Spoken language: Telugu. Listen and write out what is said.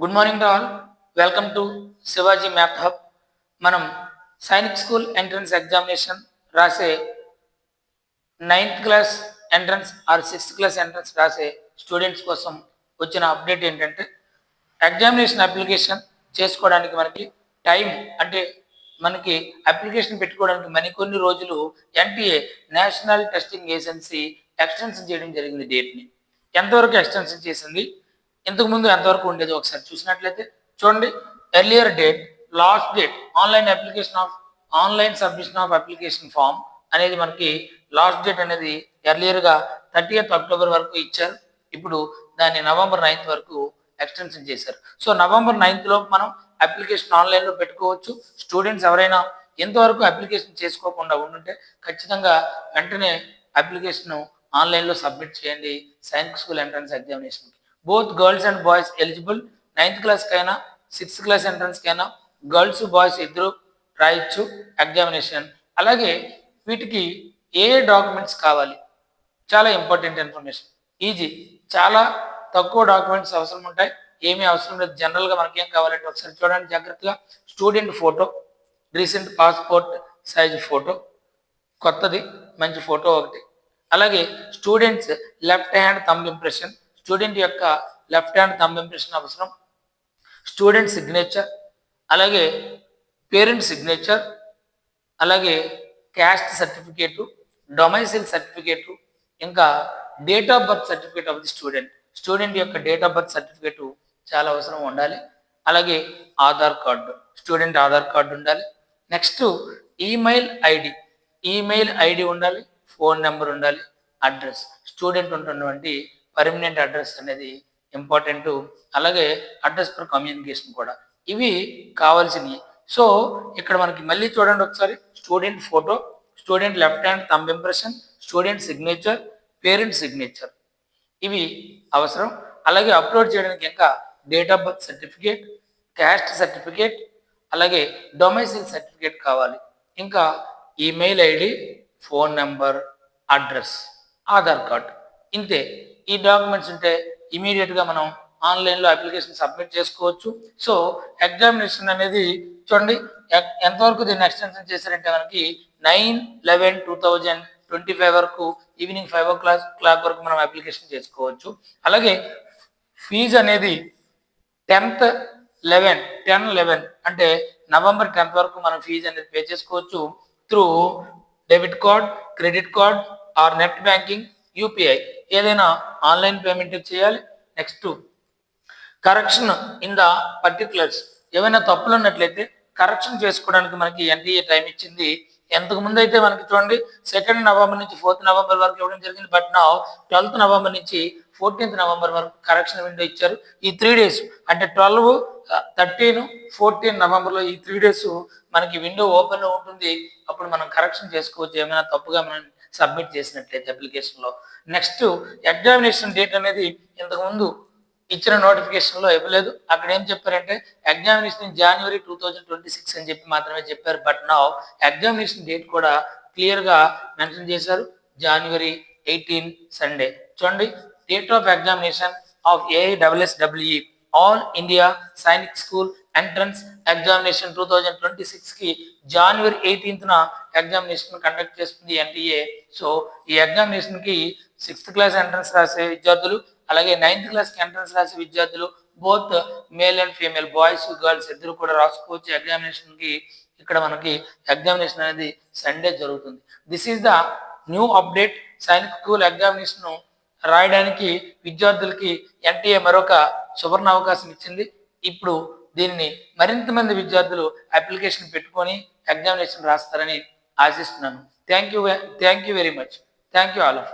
Good morning to all. Welcome to Shivaji math hub. మనం సైనిక్ స్కూల్ ఎంట్రన్స్ ఎగ్జామినేషన్ రాసే 9th class entrance or 6th class entrance రాసే స్టూడెంట్స్ కోసం వచ్చిన అప్డేట్ ఏంటంటే, ఎగ్జామినేషన్ అప్లికేషన్ చేసుకోవడానికి మనకి టైం అంటే మనకి అప్లికేషన్ పెట్టుకోవడానికి మరికొన్ని రోజులు NTA national testing agency extension చేయడం జరిగింది డేట్ని. ఎంతవరకు ఎక్స్టెన్షన్ చేసింది, ఇంతకుముందు ఎంతవరకు ఉండేది ఒకసారి చూసినట్లయితే చూడండి. Earlier date, last date online submission of application form అనేది మనకి లాస్ట్ డేట్ అనేది ఎర్లియర్గా 30th అక్టోబర్ వరకు ఇచ్చారు. ఇప్పుడు దాన్ని నవంబర్ 9th వరకు ఎక్స్టెన్షన్ చేశారు. సో నవంబర్ 9th లోపు మనం అప్లికేషన్ ఆన్లైన్లో పెట్టుకోవచ్చు. స్టూడెంట్స్ ఎవరైనా ఇంతవరకు అప్లికేషన్ చేసుకోకుండా ఉండుంటే ఖచ్చితంగా వెంటనే అప్లికేషన్ ఆన్లైన్లో సబ్మిట్ చేయండి సైనిక్ స్కూల్ ఎంట్రన్స్ ఎగ్జామినేషన్కి. Both girls and boys eligible. 9th క్లాస్కైనా 6th క్లాస్ ఎంట్రన్స్కైనా గర్ల్స్ బాయ్స్ ఇద్దరు రాయొచ్చు ఎగ్జామినేషన్. అలాగే వీటికి ఏ డాక్యుమెంట్స్ కావాలి, చాలా ఇంపార్టెంట్ ఇన్ఫర్మేషన్. ఈజీ, చాలా తక్కువ డాక్యుమెంట్స్ అవసరం ఉంటాయి, ఏమీ అవసరం లేదు. జనరల్గా మనకి ఏం కావాలంటే ఒకసారి చూడండి జాగ్రత్తగా. Student photo, recent passport size photo, కొత్తది మంచి ఫోటో ఒకటి. అలాగే students left hand thumb impression, student యొక్క లెఫ్ట్ హ్యాండ్ థంబ్ ఇంప్రెషన్ అవసరం. స్టూడెంట్ సిగ్నేచర్, అలాగే పేరెంట్ సిగ్నేచర్, అలాగే క్యాస్ట్ సర్టిఫికేటు, డొమైసిల్ సర్టిఫికేటు, ఇంకా date of birth certificate of the student యొక్క డేట్ ఆఫ్ బర్త్ సర్టిఫికేటు చాలా అవసరం ఉండాలి. అలాగే Aadhaar card, student Aadhaar card ఉండాలి. నెక్స్ట్ ఈమెయిల్ ఐడి ఉండాలి, ఫోన్ నెంబర్ ఉండాలి, అడ్రస్, స్టూడెంట్ ఉంటున్నటువంటి పర్మనెంట్ అడ్రస్ అనేది ఇంపార్టెంట్. అలాగే అడ్రస్ ఫర్ కమ్యూనికేషన్ కూడా, ఇవి కావాల్సినవి. సో ఇక్కడ మనకి మళ్ళీ చూడండి ఒకసారి. Student photo, student left hand thumb impression, student signature, parent signature, ఇవి అవసరం. అలాగే అప్లోడ్ చేయడానికి ఇంకా date of birth certificate, caste certificate, అలాగే డొమైసిల్ సర్టిఫికేట్ కావాలి. ఇంకా email ID, phone number, address, Aadhaar card, ఇంతే. ఈ డాక్యుమెంట్స్ ఉంటే ఇమీడియట్గా మనం ఆన్లైన్లో అప్లికేషన్ సబ్మిట్ చేసుకోవచ్చు. సో ఎగ్జామినేషన్ అనేది చూడండి ఎంతవరకు దీన్ని ఎక్స్టెన్షన్ చేశారంటే మనకి 9/11/2025 వరకు ఈవినింగ్ 5 o'clock వరకు మనం అప్లికేషన్ చేసుకోవచ్చు. అలాగే ఫీజు అనేది 10/11 అంటే నవంబర్ 10th వరకు మనం ఫీజు అనేది పే చేసుకోవచ్చు through debit card, credit card or net banking, UPI, ఏదైనా ఆన్లైన్ పేమెంట్ చేయాలి. Next correction in the particulars, ఏమైనా తప్పులు ఉన్నట్లయితే కరెక్షన్ చేసుకోవడానికి మనకి ఎన్టీఏ టైం ఇచ్చింది. ఎంతకు ముందు అయితే మనకి చూడండి 2nd నవంబర్ నుంచి 4th నవంబర్ వరకు ఇవ్వడం జరిగింది. బట్ నా 12th నవంబర్ నుంచి 14th నవంబర్ వరకు కరెక్షన్ విండో ఇచ్చారు. ఈ 3 days అంటే 12, 13, 14 నవంబర్లో ఈ 3 days మనకి విండో ఓపెన్ ఉంటుంది. అప్పుడు మనం కరెక్షన్ చేసుకోవచ్చు ఏమైనా తప్పుగా మనం సబ్మిట్ చేసినట్లయితే అప్లికేషన్లో. నెక్స్ట్ ఎగ్జామినేషన్ డేట్ అనేది ఇంతకుముందు ఇచ్చిన నోటిఫికేషన్లో ఇవ్వలేదు. అక్కడ ఏం చెప్పారంటే ఎగ్జామినేషన్ January 2026 అని చెప్పి మాత్రమే చెప్పారు. బట్ నా ఎగ్జామినేషన్ డేట్ కూడా క్లియర్గా మెన్షన్ చేశారు, January 18 సండే. చూడండి, date of examination of AISSEE all India Sainik school entrance examination 2026కి January 18th ఎగ్జామినేషన్ కండక్ట్ చేస్తుంది ఎన్టీఏ. సో ఈ ఎగ్జామినేషన్కి 6th క్లాస్ ఎంట్రన్స్ రాసే విద్యార్థులు, అలాగే 9th క్లాస్కి ఎంట్రన్స్ రాసే విద్యార్థులు, both male and female, boys girls ఇద్దరు కూడా రాసుకోవచ్చు ఎగ్జామినేషన్కి. ఇక్కడ మనకి ఎగ్జామినేషన్ అనేది సండే జరుగుతుంది. This is the new update. Sainik school examination రాయడానికి విద్యార్థులకి ఎన్టీఏ మరొక సువర్ణ అవకాశం ఇచ్చింది. ఇప్పుడు దీన్ని మరింత మంది విద్యార్థులు అప్లికేషన్ పెట్టుకొని ఎగ్జామినేషన్ రాస్తారని ఆశిస్తున్నాను. Thank you very much. Thank you all of.